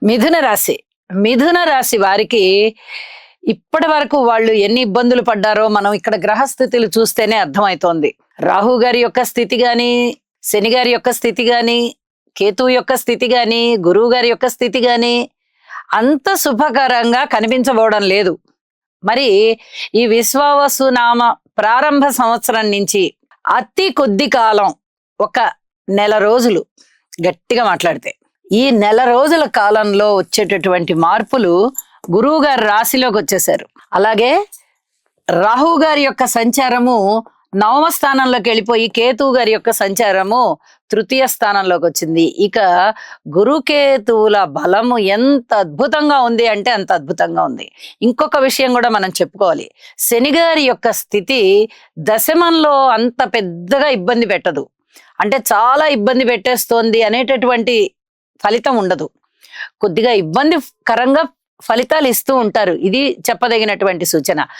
మిథున రాశి. మిథున రాశి వారికి ఇప్పటి వరకు వాళ్ళు ఎన్ని ఇబ్బందులు పడ్డారో మనం ఇక్కడ గ్రహస్థితులు చూస్తేనే అర్థమవుతోంది. రాహు గారి యొక్క స్థితి గాని, శని గారి యొక్క స్థితి గాని, కేతు యొక్క స్థితి గాని, గురువు గారి యొక్క స్థితి గాని అంత శుభకరంగా కనిపించబోవడం లేదు. మరి ఈ విశ్వావసు నామ ప్రారంభ సంవత్సరం నుంచి అతి కొద్ది కాలం, ఒక నెల రోజులు గట్టిగా మాట్లాడితే ఈ నెల రోజుల కాలంలో వచ్చేటటువంటి మార్పులు గురువు గారి రాశిలోకి వచ్చేసారు. అలాగే రాహు గారి యొక్క సంచారము నవమ స్థానంలోకి వెళ్ళిపోయి కేతువు గారి యొక్క సంచారము తృతీయ స్థానంలోకి వచ్చింది. ఇక గురుకేతువుల బలము ఎంత అద్భుతంగా ఉంది అంటే అంత అద్భుతంగా ఉంది. ఇంకొక విషయం కూడా మనం చెప్పుకోవాలి. శని గారి యొక్క స్థితి దశమంలో అంత పెద్దగా ఇబ్బంది పెట్టదు, అంటే చాలా ఇబ్బంది పెట్టేస్తోంది అనేటటువంటి ఫలితం ఉండదు. కొద్దిగా ఇబ్బందికరంగా ఫలితాలు ఇస్తూ ఉంటారు. ఇది చెప్పదగినటువంటి సూచన.